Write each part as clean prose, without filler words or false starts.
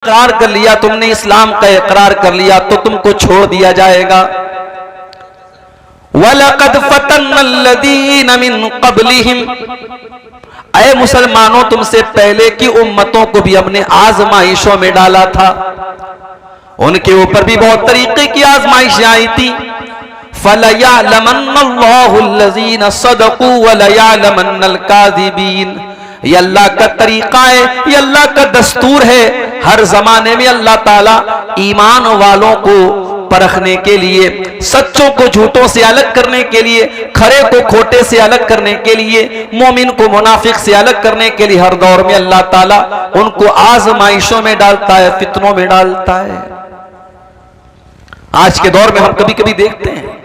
इकरार कर लिया, तुमने इस्लाम का इकरार कर लिया तो तुमको छोड़ दिया जाएगा। वलक़द फ़तन्नल्लज़ीना मिन क़ब्लिहिम, ऐ मुसलमानों तुमसे पहले की उम्मतों को भी हमने आजमाइशों में डाला था, उनके ऊपर भी बहुत तरीके की आजमाइशें आई थी। फलयअलमन्नल्लाहुल्लज़ीना सदक़ू वलयअलमन्नल काज़िबीन, ये अल्लाह का तरीका है, ये अल्लाह का दस्तूर है। हर जमाने में अल्लाह ताला ईमान वालों को परखने के लिए, सच्चों को झूठों से अलग करने के लिए, खरे को खोटे से अलग करने के लिए, मोमिन को मुनाफिक से अलग करने के लिए हर दौर में अल्लाह ताला उनको आजमाइशों में डालता है, फितनों में डालता है। आज के दौर में हम कभी कभी देखते हैं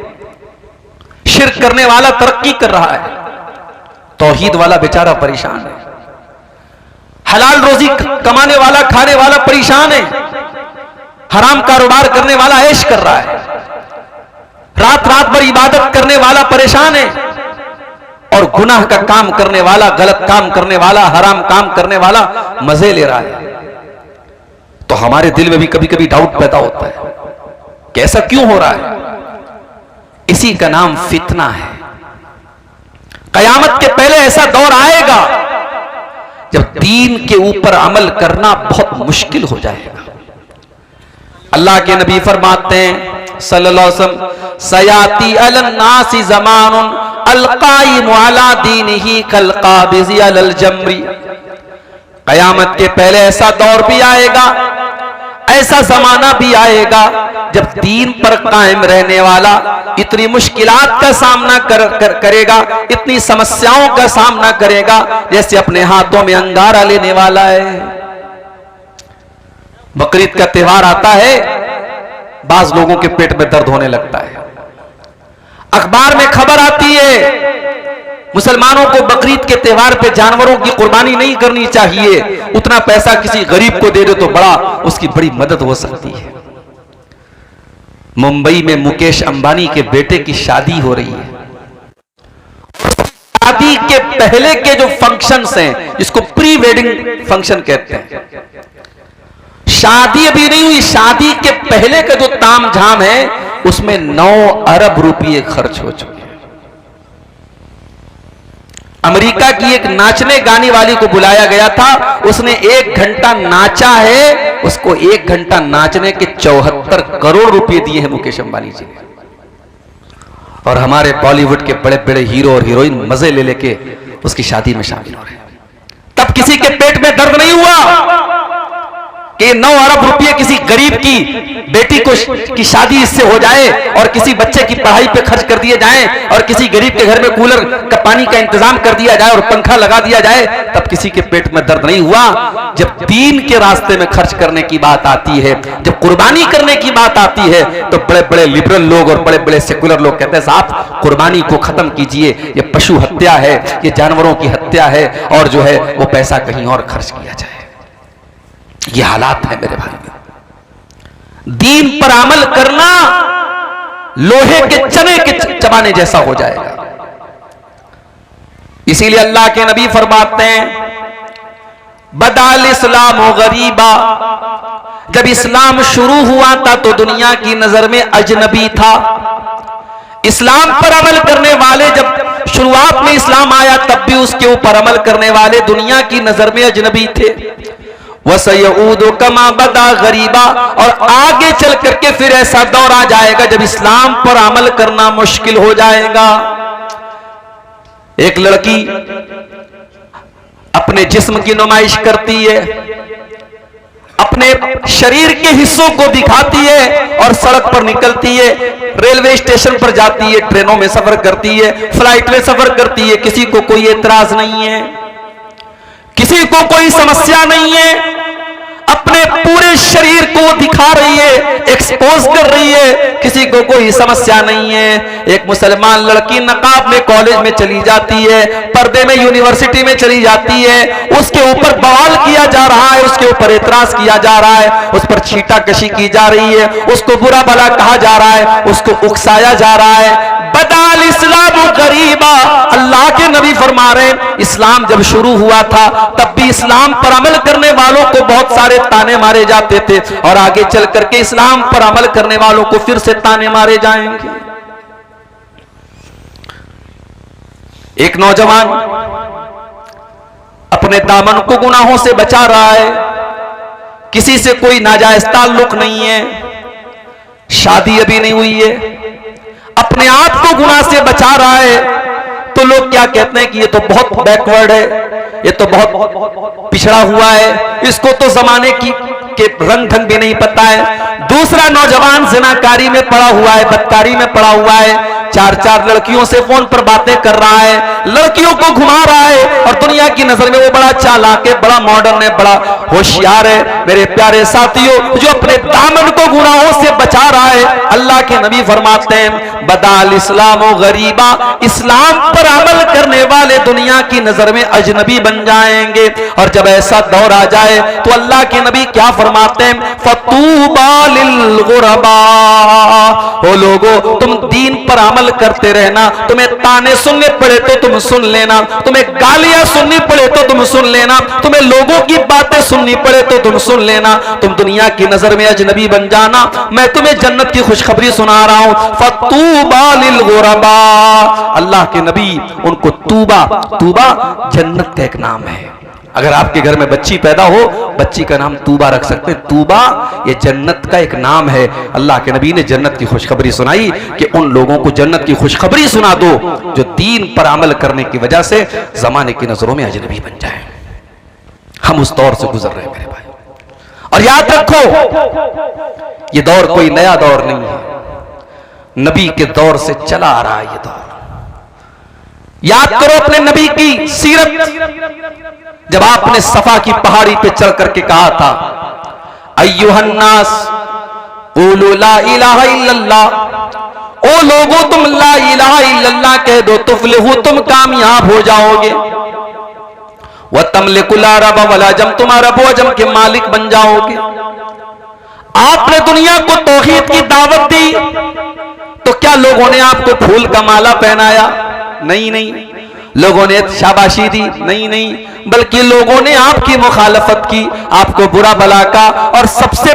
शिर्क करने वाला तरक्की कर रहा है, तौहीद वाला बेचारा परेशान है, हलाल रोजी कमाने वाला खाने वाला परेशान है, हराम कारोबार करने वाला ऐश कर रहा है, रात रात भर इबादत करने वाला परेशान है, और गुनाह का काम करने वाला, गलत काम करने वाला, हराम काम करने वाला मजे ले रहा है। तो हमारे दिल में भी कभी कभी डाउट पैदा होता है कि ऐसा क्यों हो रहा है। इसी का नाम फितना है। कयामत के पहले ऐसा दौर आएगा जब दीन के ऊपर अमल करना बहुत मुश्किल हो जाएगा। अल्लाह के नबी फरमाते हैं सल्लल्लाहु अलैहि वसल्लम, सयाती अलन्नासी ज़मानुन अलकाइमु अला दीनिही कलकाबिज़ी अलल जमरी, कयामत के पहले ऐसा दौर भी आएगा, ऐसा जमाना भी आएगा जब दीन पर कायम रहने वाला इतनी मुश्किलात का सामना करेगा, इतनी समस्याओं का सामना करेगा जैसे अपने हाथों में अंगारा लेने वाला है। बकरीद का त्योहार आता है, बाज लोगों के पेट में दर्द होने लगता है। अखबार में खबर आती है मुसलमानों को बकरीद के त्योहार पे जानवरों की कुर्बानी नहीं करनी चाहिए, उतना पैसा किसी गरीब को दे दो तो उसकी बड़ी मदद हो सकती है। मुंबई में मुकेश अंबानी के बेटे की शादी हो रही है। शादी के पहले के जो फंक्शंस हैं, जिसको प्री वेडिंग फंक्शन कहते हैं, शादी अभी नहीं हुई, शादी के पहले का जो ताम झाम है उसमें 9 अरब रुपये खर्च हो चुके हैं। अमेरिका की एक नाचने गाने वाली को बुलाया गया था, उसने 1 घंटा नाचा है, उसको 1 घंटा नाचने के 74 करोड़ रुपए दिए हैं मुकेश अंबानी जी ने। और हमारे बॉलीवुड के बड़े बड़े हीरो और हीरोइन मजे ले लेके उसकी शादी में शामिल हो रहे हैं। तब किसी के पेट में दर्द नहीं हुआ कि 9 अरब रुपये किसी गरीब की बेटी की शादी इससे हो जाए, और किसी बच्चे की पढ़ाई पे खर्च कर दिए जाएं, और किसी गरीब के घर में कूलर का पानी का इंतजाम कर दिया जाए और पंखा लगा दिया जाए। तब किसी के पेट में दर्द नहीं हुआ। जब दीन के रास्ते में खर्च करने की बात आती है, जब कुर्बानी करने की बात आती है, तो बड़े बड़े लिबरल लोग और बड़े बड़े सेकुलर लोग कहते हैं साहब कुर्बानी को खत्म कीजिए, ये पशु हत्या है, ये जानवरों की हत्या है, और जो है वो पैसा कहीं और खर्च किया जाए। ये हालात है मेरे भाई। दीन पर अमल करना लोहे के चने के चबाने जैसा हो जाएगा। इसीलिए अल्लाह के नबी फरमाते हैं बदाल इस्लाम गरीबा, जब इस्लाम शुरू हुआ था तो दुनिया की नजर में अजनबी था। इस्लाम पर अमल करने वाले, जब शुरुआत में इस्लाम आया तब भी उसके ऊपर अमल करने वाले दुनिया की नजर में अजनबी थे। वसयऊदु कमा बदा गरीबा, और आगे चल करके फिर ऐसा दौर आ जाएगा जब इस्लाम पर अमल करना मुश्किल हो जाएगा। एक लड़की अपने जिस्म की नुमाइश करती है, अपने शरीर के हिस्सों को दिखाती है और सड़क पर निकलती है, रेलवे स्टेशन पर जाती है, ट्रेनों में सफर करती है, फ्लाइट में सफर करती है, किसी को कोई एतराज नहीं है, किसी को कोई समस्या नहीं है। अपने पूरे शरीर को दिखा रही है, एक्सपोज कर रही है, किसी को कोई समस्या नहीं है। एक मुसलमान लड़की नकाब में कॉलेज में चली जाती है, पर्दे में यूनिवर्सिटी में चली जाती है, उसके ऊपर बवाल किया जा रहा है, उसके ऊपर एतराज किया जा रहा है, उस पर छींटाकशी की जा रही है, उसको बुरा भला कहा जा रहा है, उसको उकसाया जा रहा है, बदाल इस्लाम गरीबा, अल्लाह के नबी फरमा रहे हैं इस्लाम जब शुरू हुआ था तब भी इस्लाम पर अमल करने वालों को बहुत सारे ताने मारे जाते थे, और आगे चल करके इस्लाम पर अमल करने वालों को फिर से ताने मारे जाएंगे। एक नौजवान अपने दामन को गुनाहों से बचा रहा है, किसी से कोई नाजायज ताल्लुक नहीं है, शादी अभी नहीं हुई है, अपने आप को गुनाह से बचा रहा है, तो लोग क्या कहते हैं कि ये तो बहुत बैकवर्ड है, ये तो बहुत पिछड़ा हुआ है, इसको तो जमाने की के रंग ढंग भी नहीं पता है। दूसरा नौजवान ज़िनाकारी में पड़ा हुआ है, बदकारी में पड़ा हुआ है, चार चार लड़कियों से फोन पर बातें कर रहा है, लड़कियों को घुमा रहा है, और दुनिया की नजर में वो बड़ा चालाक है, बड़ा मॉडर्न है, बड़ा होशियार है। मेरे प्यारे साथियों, जो अपने दामन को गुनाहों से बचा रहा है, अल्लाह के नबी फरमाते हैं बदाल इस्लाम गरीबा, इस्लाम पर अमल करने वाले दुनिया की नजर में अजनबी बन जाएंगे। और जब ऐसा दौर आ जाए तो अल्लाह के नबी क्या फरमाते हैं, फतूबा लिल गुरबा, ओ लोगो तुम दीन पर अमल करते रहना, तुम्हें ताने सुनने पड़े तो तुम सुन लेना, तुम्हें गालियां सुननी पड़े तो तुम सुन लेना, तुम्हें लोगों की बातें सुननी पड़े तो तुम सुन लेना, तुम दुनिया की नजर में अजनबी बन जाना, मैं तुम्हें जन्नत की खुशखबरी सुना रहा हूं। फतूबा लिल गुरबा, अल्लाह के नबी उनको तूबा, तूबा जन्नत का एक नाम है। अगर आपके घर में बच्ची पैदा हो, बच्ची का नाम तूबा रख सकते हैं। तूबा ये जन्नत का एक नाम है। अल्लाह के नबी ने जन्नत की खुशखबरी सुनाई कि उन लोगों को जन्नत की खुशखबरी सुना दो जो दीन पर अमल करने की वजह से जमाने की नजरों में अजनबी बन जाए। हम उस दौर से गुजर रहे हैं मेरे भाई, और याद रखो ये दौर कोई नया दौर नहीं है, नबी के दौर से चला आ रहा है ये दौर। याद करो अपने नबी की सीरत, जब आपने सफा की पहाड़ी पे चढ़ करके कहा था अय्युहन्नास क़ूलू ला इलाहा इल्लल्लाह, ओ लोगों तुम ला इलाहा इल्लल्लाह कह दो तुफ्लिहू, तुम कामयाब हो जाओगे, व तमलिकुल अरब वल अजम, तुम अरब व अजम के मालिक बन जाओगे। आपने दुनिया को तौहीद की दावत दी तो क्या लोगों ने आपको फूल का माला पहनाया? नहीं नहीं। लोगों ने शाबाशी दी? नहीं नहीं, बल्कि लोगों ने आपकी मुखालफत की, आपको बुरा भला का, और सबसे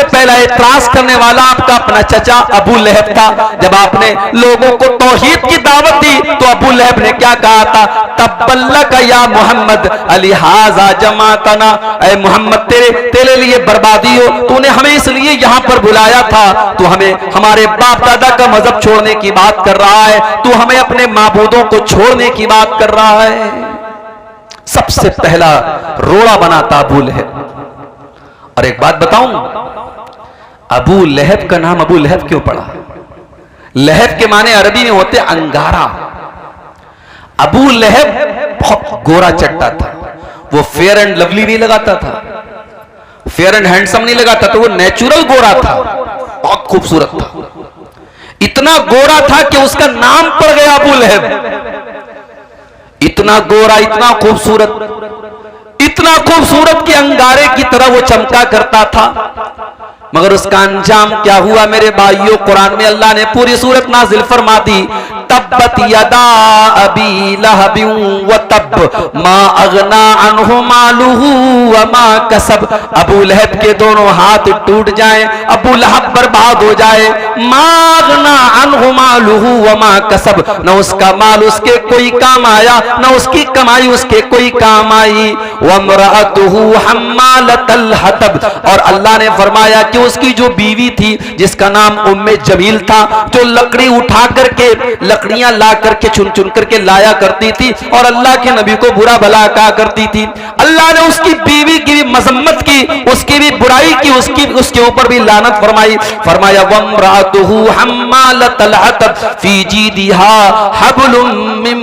पहला एतराज करने वाला आपका अपना चचा अबू लहब था। जब आपने लोगों को तौहीद की दावत दी तो अबू लहब ने क्या कहा था, तब्बल्लक या मोहम्मद अलिहाजा जमातना, ऐ मोहम्मद तेरे लिए बर्बादी हो, तूने हमें इसलिए यहां पर बुलाया था, तू हमें हमारे बाप दादा का मजहब छोड़ने की बात कर रहा है, तू हमें अपने माबूदों को छोड़ने की बात कर रहा है। सबसे पहला रोड़ा बना था अबू लहब। और एक बात बताऊं, अबू लहब का नाम अबू लहब क्यों पड़ा? लहब के माने अरबी में होते अंगारा। अबू लहब बहुत गोरा चट्टा था, वो फेयर एंड लवली नहीं लगाता था, फेयर एंड हैंडसम नहीं लगाता था, वो नेचुरल गोरा था, बहुत खूबसूरत था, इतना गोरा था कि उसका नाम पड़ गया अबू लहब। इतना गोरा, इतना खूबसूरत कि अंगारे की तरह वो चमका करता था। मगर उसका अंजाम क्या हुआ मेरे भाइयों? कुरान में अल्लाह ने पूरी सूरत नाजिल फरमा दी, तब्बत यदा अबी लहबिन व तब मा अगना अन्हु मालुहु व मा कसब। अबू लहब के दोनों हाथ टूट जाएं, अबू लहब बर्बाद हो जाए, मा अगना अन्हु मालुहु व मा कसब, न उसका माल उसके कोई काम आया, न उसकी कमाई उसके कोई काम आई। व इम्राअतुहु हम्मालतल हतब, और अल्लाह ने फरमाया कि उसकी जो बीवी थी जिसका नाम उम्मे जमील था, जो लकड़ी उठा करके लकड़ियां ला करके चुन चुन करके लाया करती थी और अल्लाह के नबी को बुरा भला कहा करती थी, अल्लाह ने उसकी बीवी की भी मजम्मत की, उसकी भी बुराई की, उसके ऊपर भी लानत फरमाई। फरमाया वम्रातुहु हम्मालतल हतब फी जीदिहा हब्लुम मिन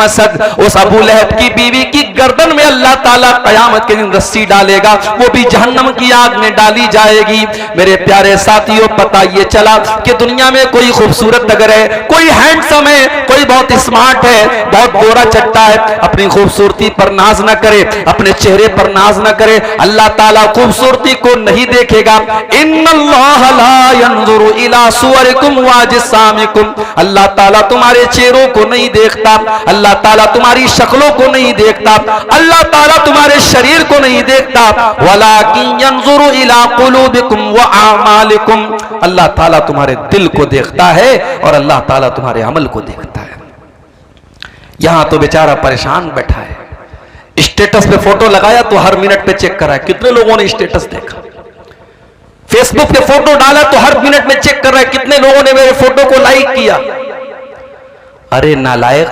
मसद, उस अबू लहब की बीवी की गर्दन में अल्लाह ताला कयामत के दिन रस्सी डालेगा, वो भी जहन्नम की आग में डाली जाएगी। मेरे प्यारे साथियों, पता ये चला कि दुनिया में कोई खूबसूरत अगर है, कोई हैंडसम है, कोई बहुत स्मार्ट है, बहुत गोरा चट्टा है, अपनी खूबसूरती पर नाज न करे, अपने चेहरे पर नाज न करे। अल्लाह ताला खूबसूरती को नहीं देखेगा। इन्नल्लाह ला यंजुरु इला सुवरिकुम व अजसामिकुम, अल्लाह ताला तुम्हारे चेहरों को नहीं देखता, अल्लाह ताला तुम्हारी शक्लों को नहीं देखता, अल्लाह ताला तुम्हारे शरीर को नहीं देखता, वलाकिन यंजुरु इला कुलूबिकुम व आमालिकुम, अल्लाह ताला तुम्हारे दिल को देखता है और अल्लाह ताला तुम्हारे अमल को देखता है। यहां तो बेचारा परेशान बैठा है, स्टेटस पे फोटो लगाया तो हर मिनट पे चेक करा है कितने लोगों ने स्टेटस देखा, फेसबुक पे फोटो डाला तो हर मिनट में चेक कर रहा है कितने लोगों ने मेरे फोटो को लाइक किया। अरे नालायक,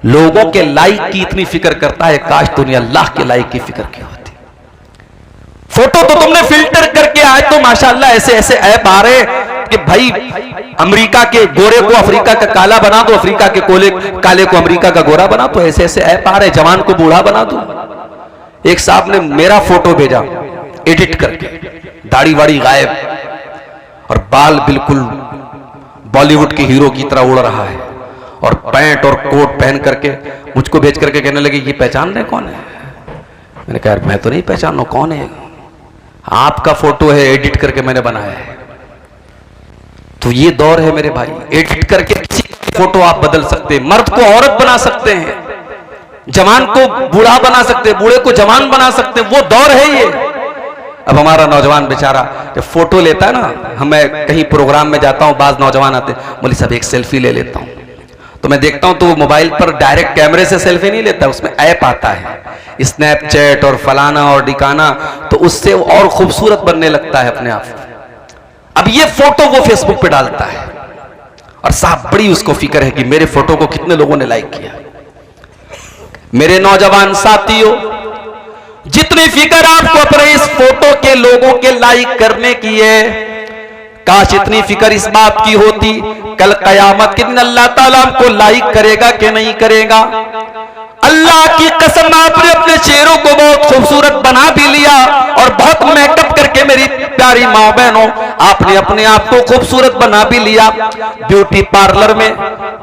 लोगों के लाइक की इतनी फिक्र करता है, काश तूने अल्लाह के लाइक की फिक्र की होती। फोटो तो तुमने फिल्टर करके, आज तो माशाअल्लाह ऐसे ऐसे ऐप आ रहे कि भाई अमेरिका के गोरे को अफ्रीका का काला बना दो, अफ्रीका के काले को अमेरिका का गोरा बना दो, ऐसे ऐसे ऐप आ रहे, जवान को बूढ़ा बना दो। एक साहब ने मेरा फोटो भेजा एडिट करके, दाढ़ी वाड़ी गायब और बाल बिल्कुल बॉलीवुड के हीरो की तरह उड़ रहा है, और पैंट और कोट पहन करके मुझको भेज करके कहने लगे ये पहचान रहे कौन है? मैंने कहा मैं तो नहीं पहचान रहा, कौन है? आपका फोटो है, एडिट करके मैंने बनाया है। तो ये दौर है मेरे भाई, एडिट करके किसी फोटो आप बदल सकते हैं, मर्द को औरत बना सकते हैं, जवान को बूढ़ा बना सकते हैं, बूढ़े को जवान बना सकते हैं, वो दौर है ये। अब हमारा नौजवान बेचारा जब फोटो लेता है ना, मैं कहीं प्रोग्राम में जाता हूं, बाज नौजवान आते, बोले सब एक सेल्फी ले लेता हूं, तो मैं देखता हूं तो वो मोबाइल पर डायरेक्ट कैमरे से सेल्फी नहीं लेता, उसमें ऐप आता है स्नैपचैट और फलाना और डिकाना, तो उससे वो और खूबसूरत बनने लगता है अपने आप। अब ये फोटो वो फेसबुक पे डालता है और साहब बड़ी उसको फिक्र है कि मेरे फोटो को कितने लोगों ने लाइक किया। मेरे नौजवान साथियों, जितनी फिक्र आपको अपने इस फोटो के लोगों के लाइक करने की है, काश इतनी फिक्र इस बात की होती कल कयामत के दिन अल्लाह ताला आपको लाइक करेगा कि नहीं करेगा। अल्लाह की कसम, आपने अपने चेहरों को बहुत खूबसूरत बना भी लिया और बहुत मेकअप करके, मेरी प्यारी माँ बहनों, आपने अपने आप को खूबसूरत बना भी लिया। ब्यूटी पार्लर में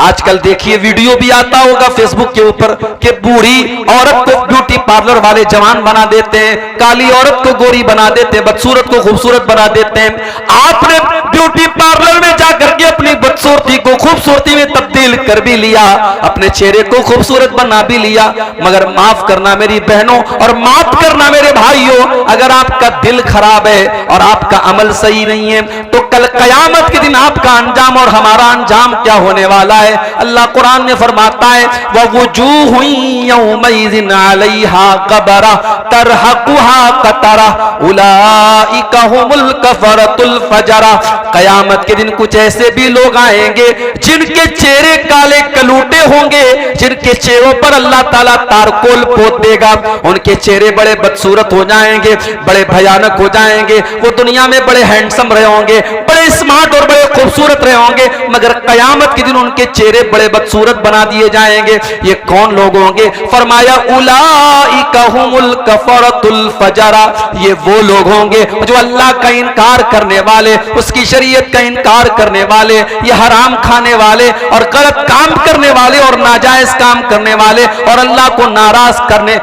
आजकल देखिए वीडियो भी आता होगा फेसबुक के ऊपर कि बूढ़ी औरत को ब्यूटी पार्लर वाले जवान बना देते हैं, काली औरत को गोरी बना देते हैं, बदसूरत को खूबसूरत बना देते हैं। आपने ब्यूटी पार्लर में जाकर के अपनी बदसूरती को खूबसूरती में तब्दील कर भी लिया, अपने चेहरे को खूबसूरत बना भी लिया, मगर माफ करना मेरी बहनों और माफ करना मेरे भाइयों, अगर आपका दिल खराब है और आपका अमल सही नहीं है तो कल कयामत के दिन आपका अंजाम और हमारा अंजाम क्या होने वाला है। अल्लाह कुरान में फरमाता है ववुजूहु यौमइज़िन अलैहा ग़बरा तरहकुहा क़तरा उलाइका हुमुल कफ़रतुल फजरा। कयामत के दिन कुछ ऐसे भी लोग आएंगे जिनके चेहरे काले कलूटे होंगे, जिनके चेहरों पर अल्लाह ताला तारकोल पोत देगा, उनके चेहरे बड़े बदसूरत हो जाएंगे, बड़े भयानक हो जाएंगे। वो दुनिया में बड़े हैंडसम रहे होंगे, बड़े स्मार्ट और बड़े खूबसूरत रहे होंगे, मगर कयामत के दिन उनके चेहरे बड़े बदसूरत बना दिए जाएंगे। ये कौन लोग होंगे? फरमाया उलाइका हुमुल कफरतुल फजरा, ये वो लोग होंगे जो अल्लाह का इनकार करने वाले, उसकी शरीयत का इनकार करने वाले, ये हराम खाने वाले और गलत काम करने वाले और नाजायज काम करने वाले और अल्लाह को नाराज करने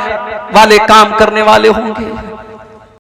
वाले काम करने वाले होंगे।